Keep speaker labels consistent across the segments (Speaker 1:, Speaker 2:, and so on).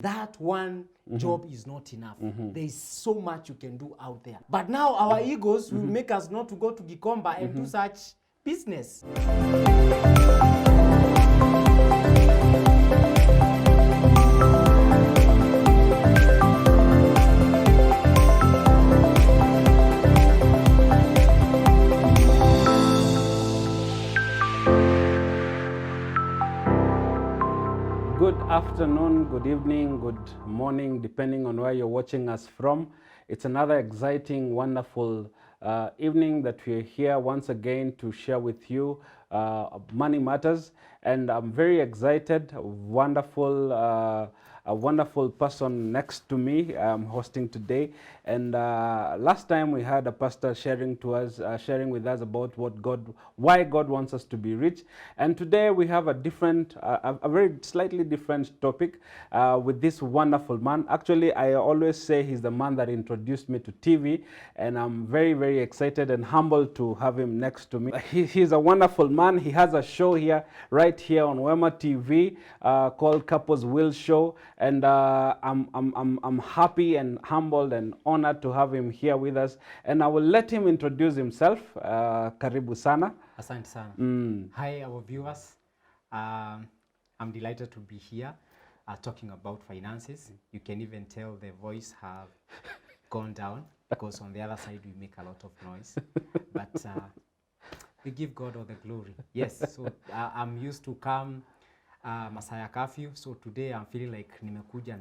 Speaker 1: that one job is not enough. There is so much you can do out there. But now our egos will make us not to go to Gikomba and do such business.
Speaker 2: Good afternoon, good evening, good morning, depending on where you're watching us from. It's another exciting, wonderful evening that we're here once again to share with you Money Matters. And I'm very excited, a wonderful person next to me hosting today. And last time we had a pastor sharing with us about why God wants us to be rich. And today we have a very slightly different topic with this wonderful man. Actually, I always say he's the man that introduced me to TV, and I'm very, very excited and humbled to have him next to me. He's a wonderful man. He has a show here, right here on Wema TV called Couples Will Show. And I'm happy and humbled and honored to have him here with us. And I will let him introduce himself. Karibu sana.
Speaker 1: Asante sana. Hi, our viewers. I'm delighted to be here talking about finances. You can even tell the voice have gone down because on the other side we make a lot of noise. But we give God all the glory. Yes, so I'm used to come Masaya curfew, so today I'm feeling like nimekuja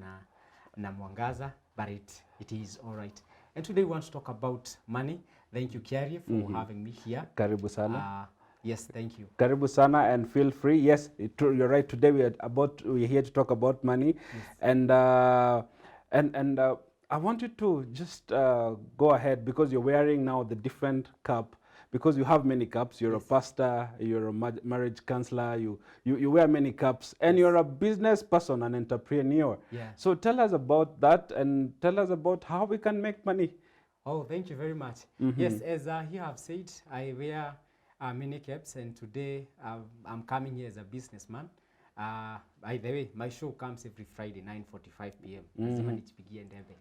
Speaker 1: na mwangaza, but it is all right. And today we want to talk about money. Thank you, Kiari, for having me here.
Speaker 2: Karibu sana.
Speaker 1: Yes, thank you.
Speaker 2: Karibu sana, and feel free. Yes, you're right. Today we're here to talk about money. Yes. And I want you to just go ahead, because you're wearing now the different cap. Because you have many caps, you're a pastor, you're a marriage counselor, you wear many caps, and you're a business person, an entrepreneur.
Speaker 1: Yeah.
Speaker 2: So tell us about that, and tell us about how we can make money.
Speaker 1: Oh, thank you very much. Yes, as you have said, I wear many caps, and today I'm coming here as a businessman. By the way, my show comes every Friday, 9:45 p.m.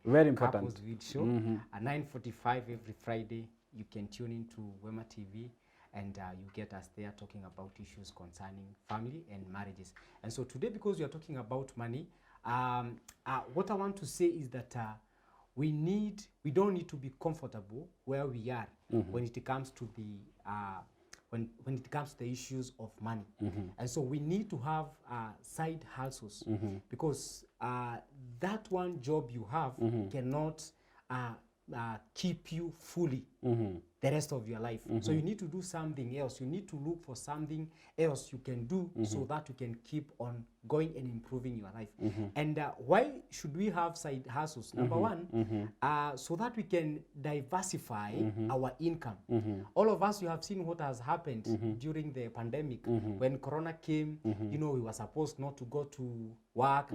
Speaker 2: Very important.
Speaker 1: Couples Will Show at 9:45 every Friday. You can tune into Wema TV, and you get us there talking about issues concerning family and marriages. And so today, because we are talking about money, what I want to say is that we don't need to be comfortable where we are when it comes to the when it comes to the issues of money. And so we need to have side hustles, because that one job you have cannot keep you fully the rest of your life. So you need to do something else. You need to look for something else you can do so that you can keep on going and improving your life. And why should we have side hustles? Number one, so that we can diversify our income. All of us, you have seen what has happened during the pandemic. When Corona came, you know, we were supposed not to go to work.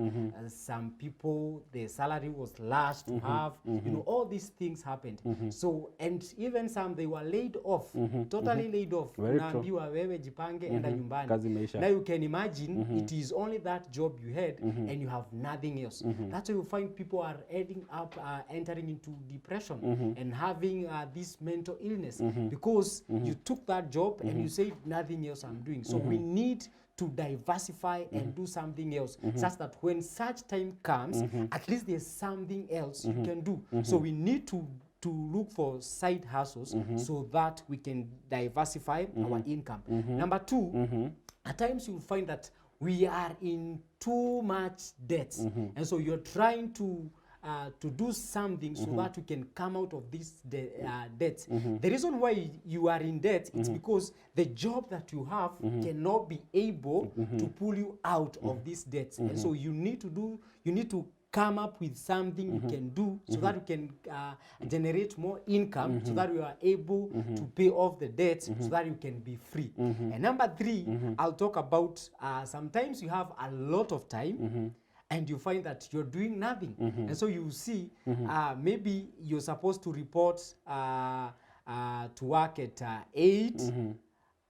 Speaker 1: Some people, their salary was last to have. You know, all these things happened. So, and even some, they were laid off, totally laid off. Unaambiwa wewe jipange enda nyumbani. Now you can imagine it is only that job you had and you have nothing else. That's why you find people are entering into depression and having this mental illness because you took that job and you said nothing else I'm doing. So we need to diversify and do something else, such that when such time comes, at least there's something else you can do. So we need to look for side hustles so that we can diversify our income. Number two, at times you'll find that we are in too much debt, and so you're trying to do something so that you can come out of this debt. The reason why you are in debt is because the job that you have cannot be able to pull you out of this debt. And so you need to come up with something you can do so that you can generate more income so that you are able to pay off the debt so that you can be free. And number three, I'll talk about sometimes you have a lot of time and you find that you're doing nothing. And so you see, maybe you're supposed to report to work at 8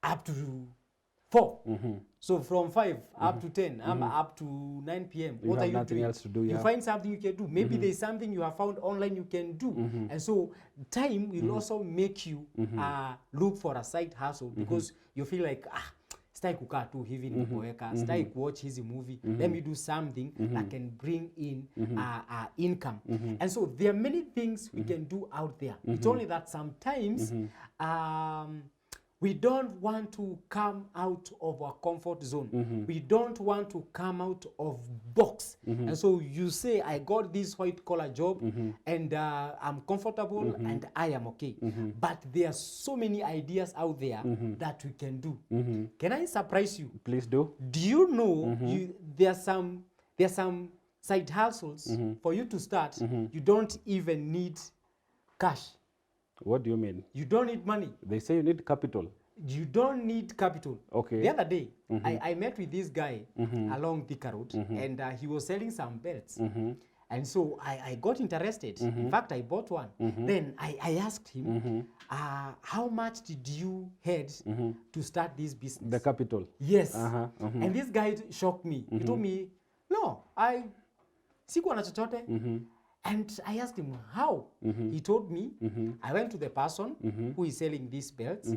Speaker 1: up to 4. So from 5 up to 10, up to 9 p.m.
Speaker 2: You
Speaker 1: what
Speaker 2: have
Speaker 1: are you
Speaker 2: nothing
Speaker 1: doing?
Speaker 2: else to do,
Speaker 1: You
Speaker 2: yeah.
Speaker 1: find something you can do. Maybe there's something you have found online you can do. And so time will also make you look for a side hustle because you feel like, sitaki kukaa tu hivi nimeboeka, sitaki kuwatch hizi movie. Let me do something that can bring in income. And so there are many things we can do out there. It's only that sometimes we don't want to come out of our comfort zone. We don't want to come out of box. And so you say, I got this white collar job and I'm comfortable and I am okay. But there are so many ideas out there that we can do. Can I surprise you?
Speaker 2: Please do.
Speaker 1: Do you know there are some side hustles for you to start? You don't even need cash.
Speaker 2: What do you mean?
Speaker 1: You don't need money.
Speaker 2: They say you need capital.
Speaker 1: You don't need capital.
Speaker 2: Okay.
Speaker 1: The other day, I met with this guy along Thika Road, and he was selling some belts. And so I got interested. In fact, I bought one. Then I asked him, how much did you had to start this business?
Speaker 2: The capital.
Speaker 1: Yes. And this guy shocked me. He told me, no, sikuwa na chochote. And I asked him how. He told me, I went to the person who is selling these belts.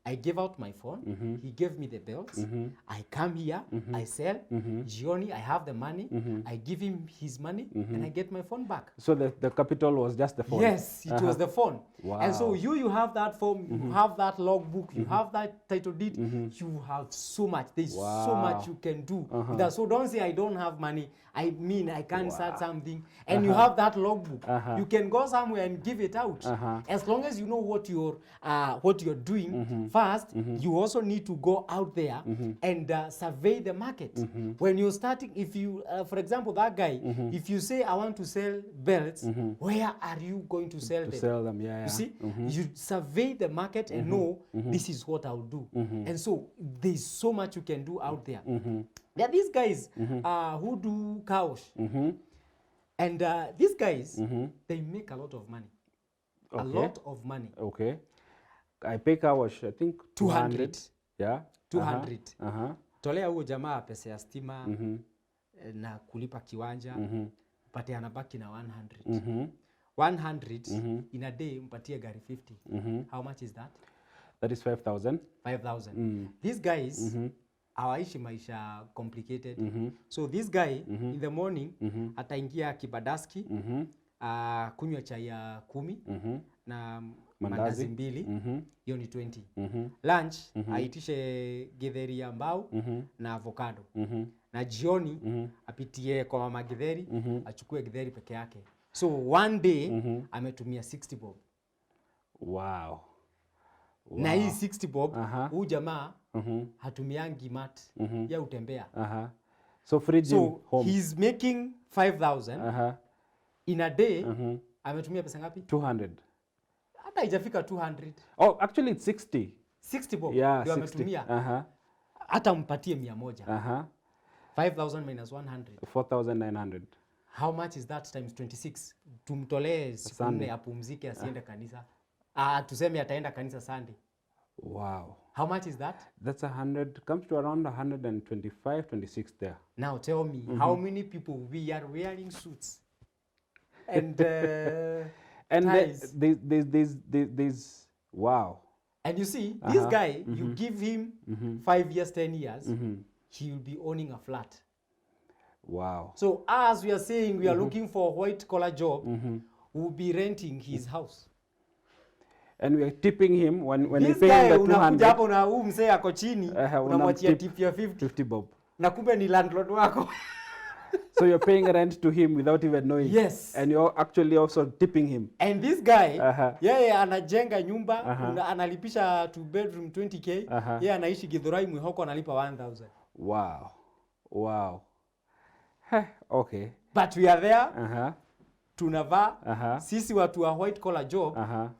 Speaker 1: I gave out my phone. He gave me the belts. I come here, I sell. Jioni, I have the money. I give him his money and I get my phone back.
Speaker 2: So the capital was just the phone?
Speaker 1: Yes, it was the phone.
Speaker 2: Wow.
Speaker 1: And so you have that form, you have that logbook, you have that title deed, you have so much. There's so much you can do. with that. So don't say I don't have money. I mean, I can't start something. And you have that logbook. You can go somewhere and give it out. As long as you know what you're doing first, you also need to go out there and survey the market. When you're starting, if you, for example, that guy, if you say, I want to sell belts, where are you going to sell them?
Speaker 2: Sell them, yeah.
Speaker 1: You see, you survey the market and know this is what I'll do. And so there's so much you can do out there. There are these guys who do car wash. And these guys, they make a lot of money. A lot of money.
Speaker 2: Okay. I pay car wash, I think 200. Yeah.
Speaker 1: 200. Tolea huo jamaa pesa ya stima na kulipa kiwanja, mpatie anabaki na 100. 100 in a day mpatie gari 50. How much is that?
Speaker 2: That is 5,000.
Speaker 1: 5,000. These guys hawaishi maisha complicated. So this guy in the morning ataingia kibadaski, kunywa chai ya 10 na mandazi 2, hiyo ni 20. Lunch aitishe githeri ya mbao na avocado. Na jioni apitie kwa mama githeri, achukue githeri peke yake. So one day ametumia 60 bob.
Speaker 2: Wow.
Speaker 1: Na hii 60 bob huu jamaa hatumiangi mat ya utembea.
Speaker 2: So free gym home.
Speaker 1: He's making 5,000 in a day. Ametumia pesa ngapi?
Speaker 2: 200.
Speaker 1: Hata haijafika 200.
Speaker 2: Oh, actually it's 60.
Speaker 1: 60 bob.
Speaker 2: Yeah,
Speaker 1: ndio
Speaker 2: 60.
Speaker 1: ametumia. Hata mpatie 100. 5,000 minus 100.
Speaker 2: 4,900.
Speaker 1: How much is that times 26? Tumtolee siku 4 apumzike asiende kanisa. Tuseme ataenda kanisa Sunday.
Speaker 2: Wow.
Speaker 1: How much is that?
Speaker 2: That's 100, comes to around 125, 26 there.
Speaker 1: Now tell me, how many people we are wearing suits? And
Speaker 2: and
Speaker 1: ties.
Speaker 2: there's wow.
Speaker 1: And you see, this guy, you give him 5 years, 10 years, he will be owning a flat.
Speaker 2: Wow.
Speaker 1: So as we are saying, we are looking for a white collar job, we'll be renting his house.
Speaker 2: And we are tipping him when you
Speaker 1: This
Speaker 2: pay
Speaker 1: guy,
Speaker 2: him the
Speaker 1: unakuja
Speaker 2: 200.
Speaker 1: hapo na huu msee ako chini, unamwachia tip ya 50
Speaker 2: bob.
Speaker 1: Na kumbe ni landlord wako.
Speaker 2: So you're paying rent to him without even knowing.
Speaker 1: Yes.
Speaker 2: And you're actually also tipping him.
Speaker 1: And this guy, yeye anajenga nyumba, analipisha 2 bedroom 20k, yeye anaishi Githurai Mwihoko analipa 1,000.
Speaker 2: Wow. Wow. Okay.
Speaker 1: But we are there. Tunavaa sisi watu wa white collar job.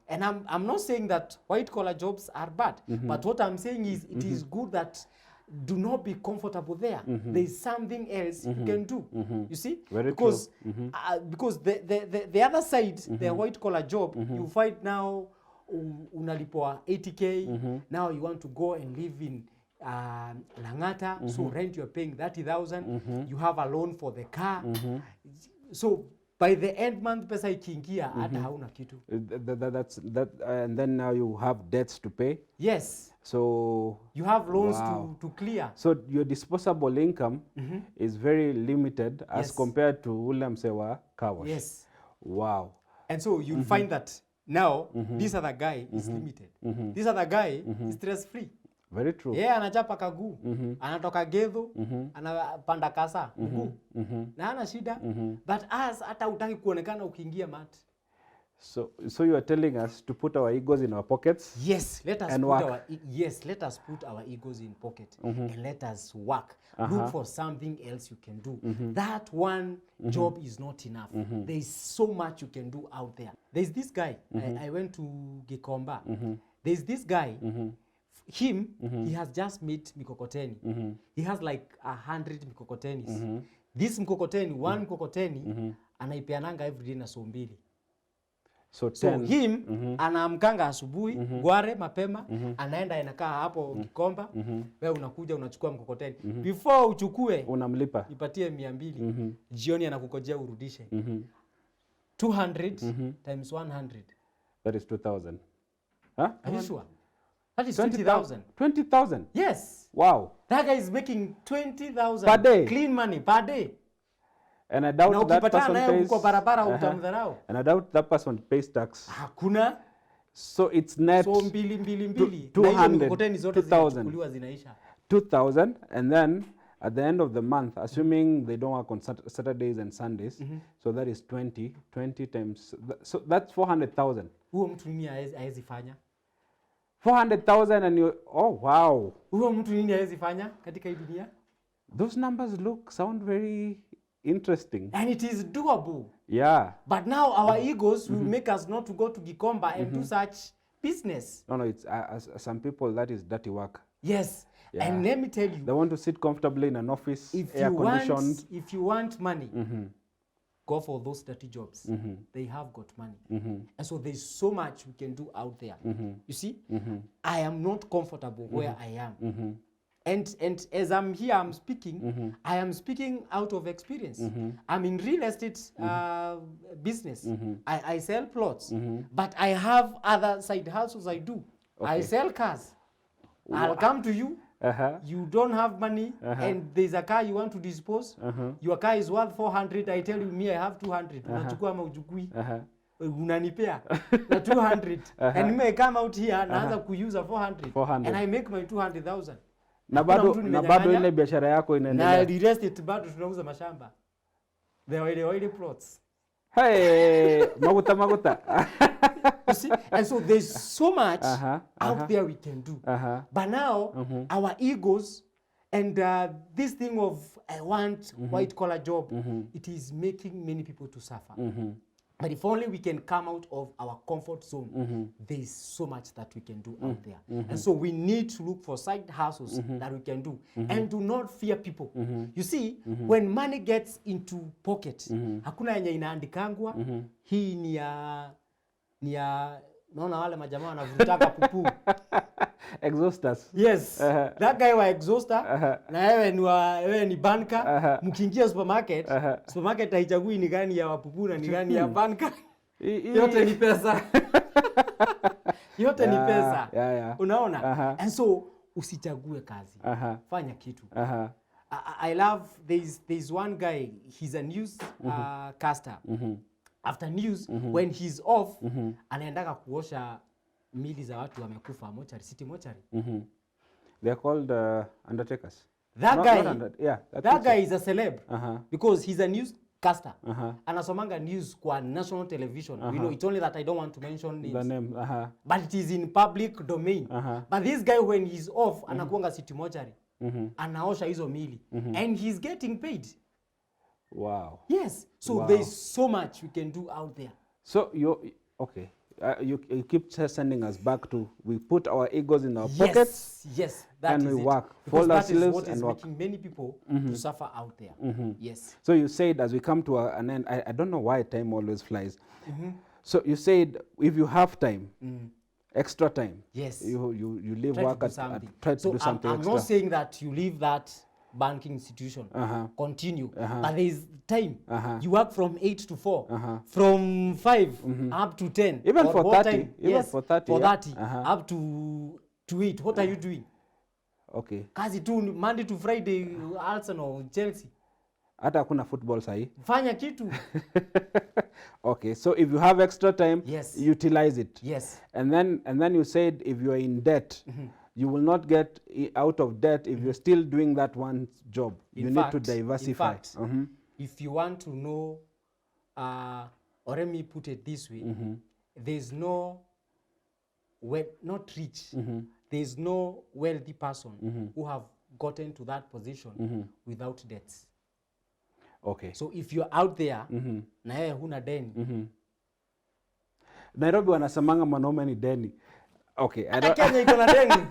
Speaker 1: And I'm not saying that white collar jobs are bad, but what I'm saying is it is good that do not be comfortable there. There is something else you can do. You see?
Speaker 2: Very
Speaker 1: because
Speaker 2: true.
Speaker 1: Because the other side, the white collar job, you find now unalipwa 80k. Now you want to go and live in Langata, so rent you're paying 30,000, you have a loan for the car. So by the end month pesa ikiingia hata hauna kitu.
Speaker 2: And then now you have debts to pay.
Speaker 1: Yes.
Speaker 2: So
Speaker 1: you have loans
Speaker 2: wow.
Speaker 1: to clear.
Speaker 2: So your disposable income is very limited as
Speaker 1: Yes.
Speaker 2: compared to ule msewa car wash.
Speaker 1: Yes.
Speaker 2: Wow.
Speaker 1: And so you'll find that now this other guy is limited. This other guy is stress free.
Speaker 2: Very true.
Speaker 1: Yeah, anachapa kaguu, anatoka gedho, anapanda kasa, mguu, na hana shida. But us, hata utaki kuonekana ukiingia mat.
Speaker 2: So you are telling us to put our egos in our pockets?
Speaker 1: Yes, let us let us put our egos in pocket and let us work. Look for something else you can do. That one job is not enough. There is so much you can do out there. There's this guy, I went to Gikomba. There's this guy, he has just made mikokoteni. He has like 100 mikokotenis. This mkokoteni, one mkokoteni, anaipeananga every day na so mbili. So him anaamkanga asubuhi gware mapema, anaenda inakaa hapo Gikomba, wewe unakuja unachukua mkokoteni. Before uchukue
Speaker 2: unamlipa,
Speaker 1: ipatie 200, jioni anakukojea urudishe. 200 times 100,
Speaker 2: that is 2,000. Huh?
Speaker 1: Are you sure? That is 20,000.
Speaker 2: 20,000?
Speaker 1: Yes.
Speaker 2: Wow.
Speaker 1: That guy is making 20,000
Speaker 2: per day.
Speaker 1: Clean money per day.
Speaker 2: And I doubt that person pays. And I doubt that person pays tax.
Speaker 1: Hakuna.
Speaker 2: So it's net.
Speaker 1: So mbili.
Speaker 2: 2,000, and then at the end of the month, assuming they don't work on Saturdays and Sundays, so that is 20 times. So that's 400,000.
Speaker 1: Huo mtu nini haezi fanya?
Speaker 2: 400,000 and you, oh wow.
Speaker 1: Huo mtu nini haezi fanya katika hii dunia?
Speaker 2: Those numbers sound very interesting.
Speaker 1: And it is doable.
Speaker 2: Yeah.
Speaker 1: But now our egos will make us not to go to Gikomba and do such business.
Speaker 2: No, it's some people that is dirty work.
Speaker 1: Yes. Yeah. And let me tell you,
Speaker 2: they want to sit comfortably in an office, air conditioned.
Speaker 1: If you want money, go for those dirty jobs. They have got money. And so there's so much we can do out there. You see, I am not comfortable where I am. And as I'm here, I'm speaking, I am speaking out of experience. I'm in real estate business. I sell plots, but I have other side hustles I do. Okay. I sell cars. I'll come to you. You don't have money, and there's a car you want to dispose. Your car is worth 400. I tell you, me, I have 200. Unachukua ama ujukui. Unanipea na 200. And me come out here, naanza kuuza 400. And I make my 200,000.
Speaker 2: Na bado ile biashara yako inaendelea.
Speaker 1: Na the rest it bado tunauza mashamba. The oil plots.
Speaker 2: Hey, maguta.
Speaker 1: You see? And so there's so much out there we can do. But now our egos and this thing of I want white collar job, it is making many people to suffer. But if only we can come out of our comfort zone, there is so much that we can do out there. And so we need to look for side hustles that we can do. And do not fear people. You see, when money gets into pocket, hakuna yenye inaandikangwa, hii ni ya naona wale majamaa wanavutaka pupu.
Speaker 2: Exhausters.
Speaker 1: Yes. That guy wa exhauster, na wewe ni banka, mkiingia supermarket haichagui ni gani ya wapupu na ni gani ya banka. Yote ni pesa. Yote ni pesa. Unaona? And so usichague kazi. Fanya kitu. I love there's one guy, he's a news caster. After news, when he's off, anaendaka kuosha mili za watu wamekufa mochari, city mochari.
Speaker 2: They are called undertakers.
Speaker 1: That guy is a celeb because he's a newscaster. Anasomanga news kwa national television. You know, it's only that I don't want to mention names.
Speaker 2: The name.
Speaker 1: But it is in public domain. But this guy when he's off, anakuanga city mochari. Anaosha hizo mili. And he's getting paid.
Speaker 2: Wow.
Speaker 1: Yes. So there's so much we can do out there.
Speaker 2: So okay. You keep sending us back to we put our egos in our pockets.
Speaker 1: Yes, that
Speaker 2: and
Speaker 1: is
Speaker 2: we
Speaker 1: it.
Speaker 2: work.
Speaker 1: Because
Speaker 2: Fold our
Speaker 1: that is
Speaker 2: sleeves
Speaker 1: what is
Speaker 2: and work.
Speaker 1: making many people to suffer out there. Yes.
Speaker 2: So you said as we come to an end, I don't know why time always flies. So you said if you have time, Extra time.
Speaker 1: Yes.
Speaker 2: You leave
Speaker 1: Try
Speaker 2: work
Speaker 1: to do
Speaker 2: at
Speaker 1: something.
Speaker 2: try to
Speaker 1: So
Speaker 2: do something
Speaker 1: I'm
Speaker 2: extra.
Speaker 1: not saying that you leave that banking institution, continue, but there is time. You work from 8 to 4, from 5 up to 10,
Speaker 2: Even
Speaker 1: or
Speaker 2: for
Speaker 1: what
Speaker 2: 30,
Speaker 1: time?
Speaker 2: even
Speaker 1: Yes,
Speaker 2: for 30,
Speaker 1: for
Speaker 2: yeah.
Speaker 1: 30 up to 8. What are you doing?
Speaker 2: Okay.
Speaker 1: Kazi tu Monday to Friday, Arsenal, Chelsea.
Speaker 2: Hata hakuna football sahi.
Speaker 1: Fanya kitu.
Speaker 2: Okay, so if you have extra time,
Speaker 1: Yes.
Speaker 2: utilize it.
Speaker 1: Yes.
Speaker 2: And then you said if you are in debt, you will not get out of debt if you're still doing that one job. You need to diversify.
Speaker 1: In fact, if you want to know, or let me put it this way, there's no, not rich, there's no wealthy person who have gotten to that position without debts.
Speaker 2: Okay.
Speaker 1: So if you're out there, na yeye huna deni.
Speaker 2: Nairobi wanasemanga mwanaume ni deni. Okay.
Speaker 1: Kenya iko na deni.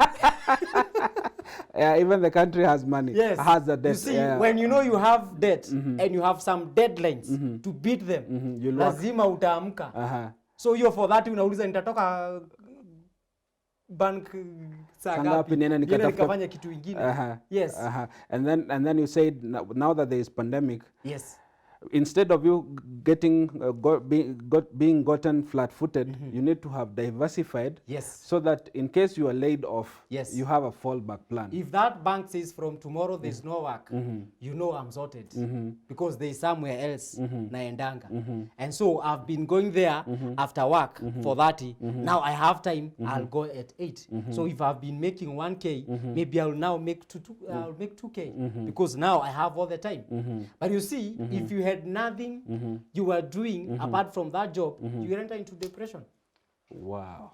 Speaker 2: Yeah, even the country has money.
Speaker 1: Yes.
Speaker 2: Has a debt.
Speaker 1: You see, when you know you have debt and you have some deadlines to beat them, lazima utaamka. So you're for that unauliza nitatoka bank saa ngapi niende nikafanya kitu kingine. Yes.
Speaker 2: And then you said now that there is pandemic.
Speaker 1: Yes.
Speaker 2: Instead of you getting being gotten flat-footed, you need to have diversified.
Speaker 1: Yes.
Speaker 2: So that in case you are laid off,
Speaker 1: yes,
Speaker 2: you have a fallback plan.
Speaker 1: If that bank says from tomorrow there's no work, you know I'm sorted, because there's somewhere else naendanga. And so I've been going there after work for 30. Now I have time, I'll go at 8. So if I've been making 1K, maybe I'll now make 2K, because now I have all the time. But you see, if you had nothing you were doing apart from that job, you enter into depression. Wow.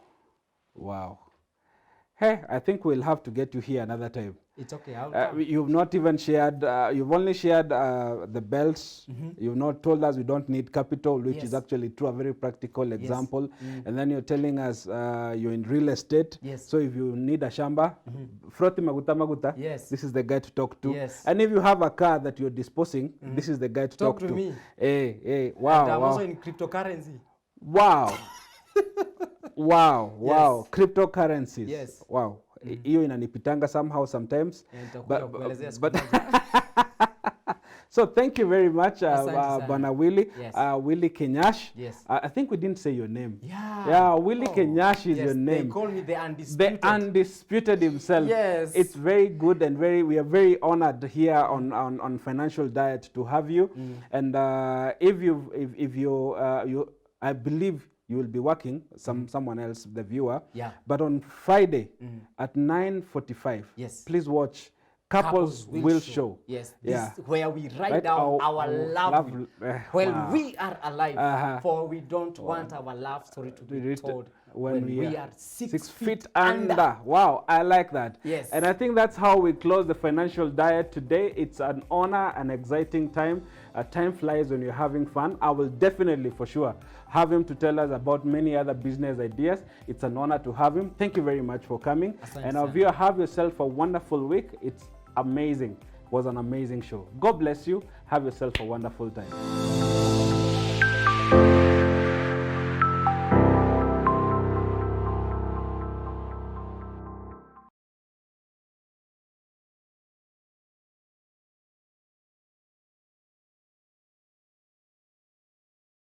Speaker 2: Hey, I think we'll have to get you here another time.
Speaker 1: It's okay. I'll come.
Speaker 2: You've not even shared, you've only shared the belts. You've not told us we don't need capital, which is actually true, a very practical example. And then you're telling us you're in real estate. So if you need a shamba, Froti Maguta, this is the guy to talk to. And if you have a car that you're disposing, this is the guy to talk to.
Speaker 1: Me.
Speaker 2: Hey, wow.
Speaker 1: And I'm also in cryptocurrency.
Speaker 2: Wow. Wow. Cryptocurrencies.
Speaker 1: Yes.
Speaker 2: Wow. Hiyo inanipitanga somehow sometimes. But so thank you very much, Bana Willie. Willie Kenyash. I think we didn't say your name. Yeah, Willie Kenyash is your name.
Speaker 1: They call me the undisputed.
Speaker 2: The undisputed himself.
Speaker 1: Yes.
Speaker 2: It's very good and we are very honored here on Financial Diet to have you. And if you I believe you will be working, someone else, the viewer. But on Friday at 9:45, please watch Couples Will Show.
Speaker 1: Yes, this is where we write down our love. We are alive, for we don't want our love story to be told when we are 6 feet under.
Speaker 2: Wow, I like that.
Speaker 1: Yes.
Speaker 2: And I think that's how we close the Financial Diet today. It's an honor, an exciting time. Time flies when you're having fun. I will definitely, for sure, have him to tell us about many other business ideas. It's an honor to have him. Thank you very much for coming. And our viewer, have yourself a wonderful week. It's amazing. It was an amazing show. God bless you. Have yourself a wonderful time.